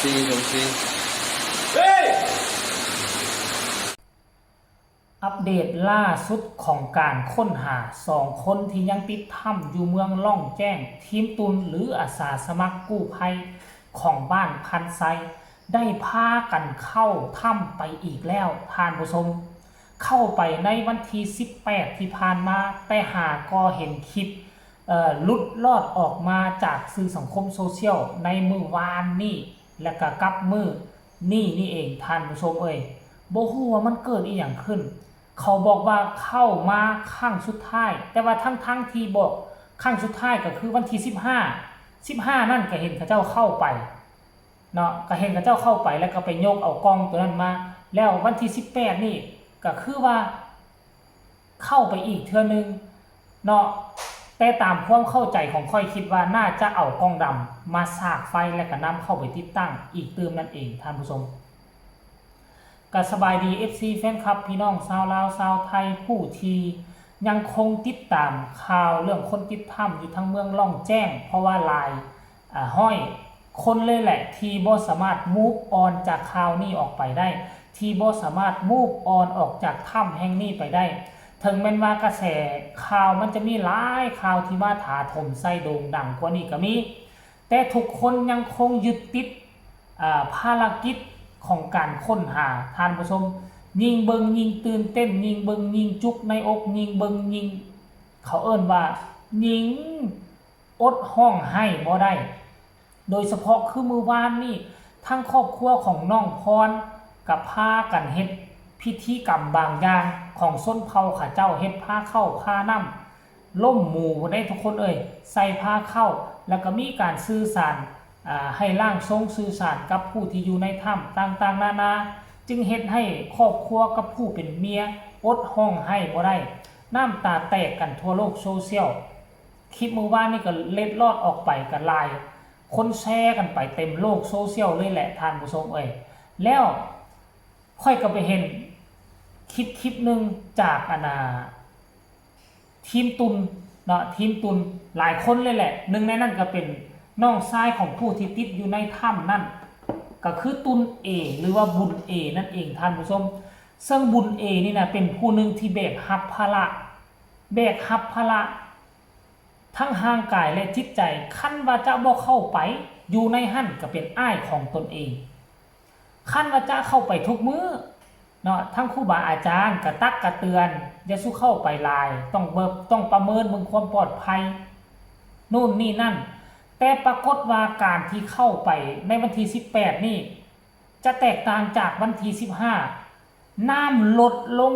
2 4อัปเดตล่าสุดของการค้นหา2 คนที่ยังติดถ้ำอยู่เมืองล่องแจ้งทีมตุนหรืออาสาสมัครกู้ภัยของบ้านพันไซได้พากันเข้าถ้ำไปอีกแล้วท่านผู้ชมเข้าไปในวันที่18ที่ผ่านมาแต่หาก็เห็นคลิปลุดลอดออกมาจากสื่อสังคมโซเชียลในมือวานนี่และก็กับมือนี่เองท่านผู้ชมบ่ฮู้ว่ามันเกิดอีหยังขึ้นเขาบอกว่าเข้ามาครั้งสุดท้ายแต่ว่าทั้งที่บอกครั้งสุดท้ายก็คือวันที่15นั่นก็เห็นเขาเจ้าเข้าไปเนาะก็เห็นเขาเจ้าเข้าไปแล้วก็ไปยกเอากล้องตัวนั้นมาแล้ววันที่18นี่ก็คือว่าเข้าไปอีกเทื่อนึงเนาะแต่ตามความเข้าใจของค่อยคิดว่าน่าจะเอากล้องดำมาสากไฟแล้วก็นำเข้าไปติดตั้งอีกเติมนั่นเองท่านผู้ชมก็สบายดี FC แฟนคลับพี่น้องชาวลาวชาวไทยผู้ที่ยังคงติดตามข่าวเรื่องคนติดถ้ำอยู่ทั้งเมืองล่องแจ้งเพราะว่าลายห้อยคนเลยแหละที่บ่สามารถ move on จากข่าวนี้ออกไปได้ที่บ่สามารถ move on ออกจากถ้ำแห่งนี้ไปได้ถึงแม้ว่ากระแสข่าวมันจะมีหลายข่าวที่มาถาถมใส่โด่งดังกว่านี้ก็มีแต่ทุกคนยังคงยึดติดภารกิจของการค้นหาท่านผู้ชมยิงเบิงยิงตื่นเต้นยิงเบิงยิงจุกในอกยิงเบิงยิงเขาเอิ้นว่ายิงอดห้องให้บ่ได้โดยเฉพาะคือมือวานนี่ทั้งครอบครัวของน้องพรกับพากันเฮ็ดพิธีกรรมบางอย่างของส้นเผาข้าเจ้าเฮ็ดผ้าเข้าผ้าน้ำล่มหมู่ได้ทุกคนใส่ผ้าเข้าแล้วก็มีการสื่อสารให้ร่างทรงสื่อสารกับผู้ที่อยู่ในถ้ำต่างๆนานาจึงเฮ็ดให้ครอบครัวกับผู้เป็นเมียอดห้องให้บ่ได้น้ำตาแตกกันทั่วโลกโซเชียลคลิปมือว่านนี่ก็เล็ดลอดออกไปกันลายคนแชร์กันไปเต็มโลกโซเชียลเลยแหละท่านผู้ชมแล้วค่อยก็ไปเห็นคลิปนึงจากทีมตุนเนาะทีมตุนหลายคนเลยแหละหนึ่งในนั้นก็เป็นน้องชายของผู้ที่ติดอยู่ในถ้ำนั่นก็คือตุนเอหรือว่าบุญเอนั่นเองท่านผู้ชมซึ่งบุญเอนี่นะเป็นผู้หนึ่งที่แบกรับภาระทั้งร่างกายและจิตใจคันว่าจะบ่เข้าไปอยู่ในหั่นก็เป็นอ้ายของตนเองคันว่าจะเข้าไปทุกมื้อเนาะทั้งครูบาอาจารย์กระตักกระเตือนอย่าสู้เข้าไปลายต้องประเมินเบิ่งความปลอดภัยนู่นนี่นั่นแต่ปรากฏว่าการที่เข้าไปในวันที่18นี่จะแตกต่างจากวันที่15น้ำลดลง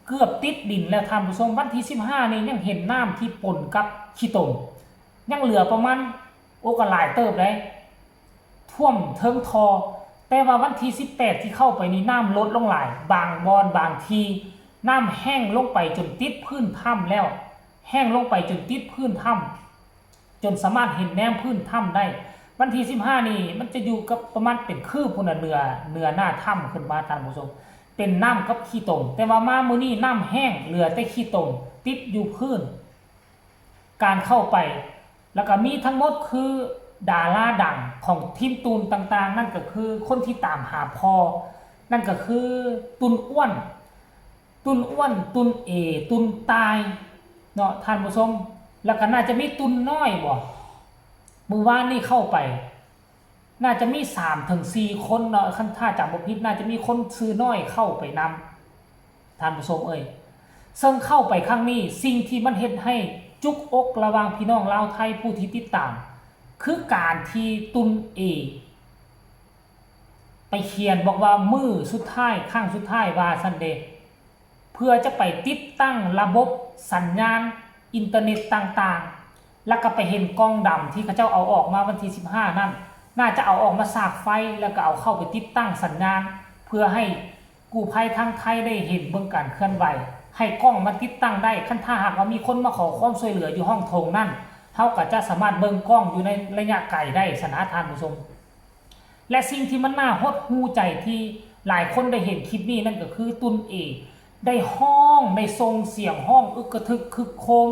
เกือบติดดินแล้วท่านผู้ชมวันที่15นี่ยังเห็นน้ำที่ปนกับขี้ตมยังเหลือประมาณก็หลายเติบได้ท่วมเทิงทอแต่ว่าวันที่18ที่เข้าไปนี่น้ำลดลงหลายบางบอนบางทีน้ำแห้งลงไปจนติดพื้นถ้ำแล้วแห้งลงไปจนติดพื้นถ้ำจนสามารถเห็นแนวพื้นถ้ำได้วันที่15นี่มันจะอยู่กับประมาณเป็นคืบพุ่นเนื้อหน้าถ้ำขึ้นมาท่านผู้ชมเป็นน้ำกับขี้ตมแต่ว่ามามื้อนี้น้ำแห้งเหลือแต่ขี้ตมติดอยู่พื้นการเข้าไปแล้วก็มีทั้งหมดคือดาราดังของทีมตูนต่างๆนั่นก็คือคนที่ตามหาพอนั่นก็คือตุนอ้วนตุนเอตุนตายเนาะท่านผู้ชมแล้วก็น่าจะมีตุนน้อยบ่มื้อวานนี่เข้าไปน่าจะมี 3-4 คนเนาะคันถ้าจำบ่ผิดน่าจะมีคนซื้อน้อยเข้าไปนำท่านผู้ชมซึ่งเข้าไปครั้งนี้สิ่งที่มันเฮ็ดให้จุกอกระหว่างพี่น้องลาวไทยผู้ที่ติดตามคือการที่ตุนเอไปเขียนบอกว่ามื้อสุดท้ายครั้งสุดท้ายว่าซันเดย์เพื่อจะไปติดตั้งระบบสัญญาณอินเทอร์เน็ตต่างๆแล้วก็ไปเห็นกล้องดำที่เขาเจ้าเอาออกมาวันที่15นั่นน่าจะเอาออกมาสากไฟแล้วก็เอาเข้าไปติดตั้งสัญญาณเพื่อให้กู้ภัยทางไทยได้เห็นเบื้องการเคลื่อนไหวให้กล้องมาติดตั้งได้คันถ้าหากว่ามีคนมาขอความช่วยเหลืออยู่ห้องโถงนั่นเขาก็จะสามารถเบิ่งกล้องอยู่ในระยะไกลได้สนะท่านผู้ชมและสิ่งที่มันน่าหดหู่ใจที่หลายคนได้เห็นคลิปนี้นั่นก็คือตุนเอได้ห้องได้ทรงเสียงห้องอึกกระทึกคึกโคม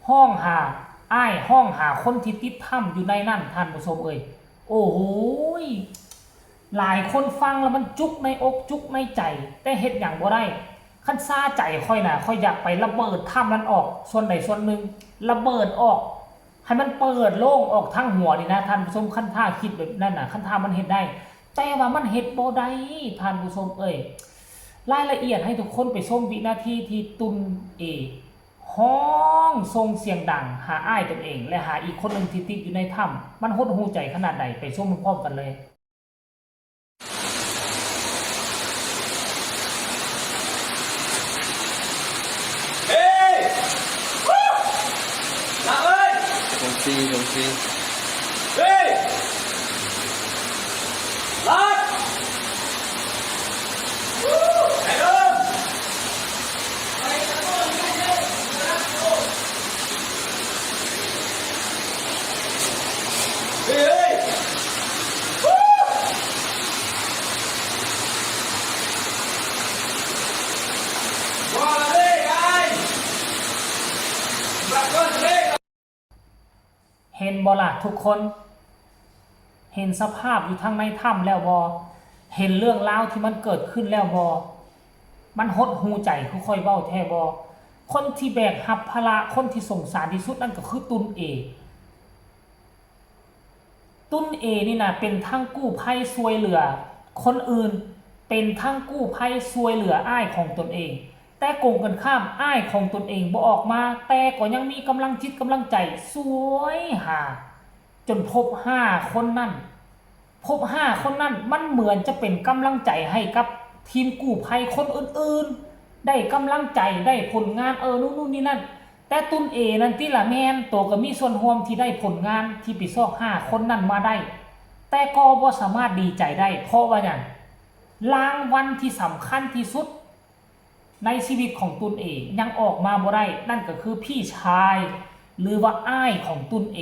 ห้องหาคนที่ติดถ้ำอยู่ในนั่นท่านผู้ชมโอ้โห หลายคนฟังแล้วมันจุกในอกจุกในใจแต่เฮ็ดหยังบ่ได้คันซาใจค่อยน่ะค่อยอยากไประเบิดถ้ำนั้นออกส่วนใดส่วนหนึ่งระเบิดออกให้มันเปิดโล่งออกทั้งหัวนี่นะท่านผู้ชมคันท่าคิดแบบนั้นน่ะคันท่ามันเฮ็ดได้แต่ว่ามันเฮ็ดบ่ได้ท่านผู้ชมรายละเอียดให้ทุกคนไปชมวินาทีที่ตุนเอห้องส่งเสียงดังหาอ้ายตนเองและหาอีกคนหนึ่งที่ติดอยู่ในถ้ำมันหดหูใจขนาดใดไปชมพร้อมกันเลยลงซีเฮ้ยลัดไอ้เดิมเฮ้ยว่าเลยไอ้บักก้อนเล็กเห็นบ่ล่ะทุกคนเห็นสภาพอยู่ทางในถ้ำแล้วบ่เห็นเรื่องราวที่มันเกิดขึ้นแล้วบ่มันหดหูใจค่อยๆเว้าแท้บ่คนที่แบกรับภาระคนที่สงสารที่สุดนั่นก็คือตุนเอนี่นะเป็นทั้งกู้ภัยช่วยเหลือคนอื่นเป็นทั้งกู้ภัยช่วยเหลืออ้ายของตนเองแต่โกงกันข้ามอ้ายของตนเองบ่ออกมาแต่ก็ยังมีกำลังจิตกำลังใจสวยหาจนพบ5 คนนั่นมันเหมือนจะเป็นกำลังใจให้กับทีมกู้ภัยคนอื่นๆได้กำลังใจได้ผลงานนู่นนี่นั่นแต่ตุนเอนั่นที่ละแมนตัวก็มีส่วนร่วมที่ได้ผลงานที่ไปซอก5 คนนั่นมาได้แต่ก็บ่สามารถดีใจได้เพราะว่าอย่างรางวัลที่สำคัญที่สุดในชีวิตของตุนเอยังออกมาบ่ได้นั่นก็คือพี่ชายหรือว่าอ้ายของตุนเอ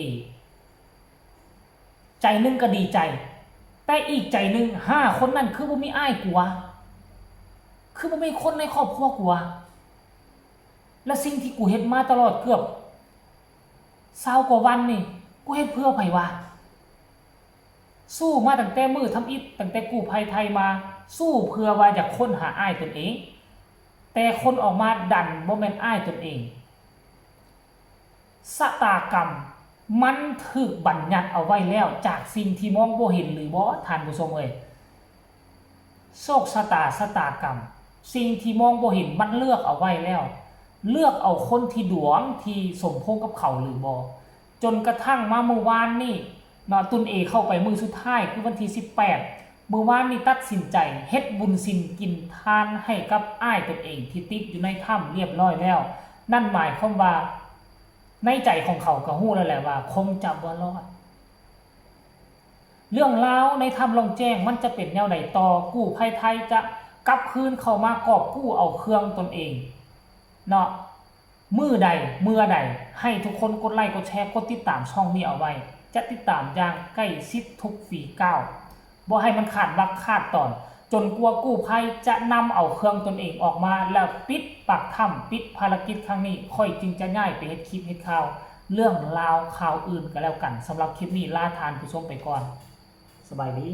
ใจนึงก็ดีใจแต่อีกใจนึง5 คนนั่นคือบ่มีอ้ายกูวะคือบ่มีคนในครอบครัวกูวะและสิ่งที่กูเฮ็ดมาตลอดเกือบ20 กว่าวันนี่กูเฮ็ดเพื่อไผวะสู้มาตั้งแต่มือทำอิฐตั้งแต่กู้ภัยไทยมาสู้เพื่อว่าอยากค้นหาอ้ายตนเองแต่คนออกมาดันบ่แม่นอ้ายตนเองชะตากรรมมันถูกบัญญัติเอาไว้แล้วจากสิ่งที่มองบ่เห็นหรือบ่ท่านผู้ชมโชคชะตากรรมสิ่งที่มองบ่เห็นมันเลือกเอาไว้แล้วเลือกเอาคนที่ดวงที่สมพงษ์กับเขาหรือบ่จนกระทั่งมาเมื่อวานนี่ตุนเอเข้าไปมือสุดท้ายคือวันที่18เมื่อวานนี้ตัดสินใจเฮ็ดบุญศีลกินทานให้กับอ้ายตนเองที่ติดอยู่ในถ้ำเรียบร้อยแล้วนั่นหมายความว่าในใจของเขาก็ฮู้แล้วแหละว่าคงจะบ่รอดเรื่องราวในถ้ำลงแจ้งมันจะเป็นแนวใดต่อกู้ภัยไทยจะกลับคืนเข้ามากอบกู้เอาเครื่องตนเองเนาะเมื่อใดให้ทุกคนกดไลค์กดแชร์กดติดตามช่องนี้เอาไว้จะติดตามอย่างใกล้ชิดทุกฝีก้าวบ่ให้มันขาดวักขาดตอนจนกลัวกู้ภัยจะนำเอาเครื่องตนเองออกมาแล้วปิดปากถ้ำปิดภารกิจครั้งนี้ค่อยจึงจะง่ายไปเฮ็ดคลิปเฮ็ดข่าวเรื่องราวข่าวอื่นก็แล้วกันสำหรับคลิปนี้ลาทานผู้ชมไปก่อนสบายดี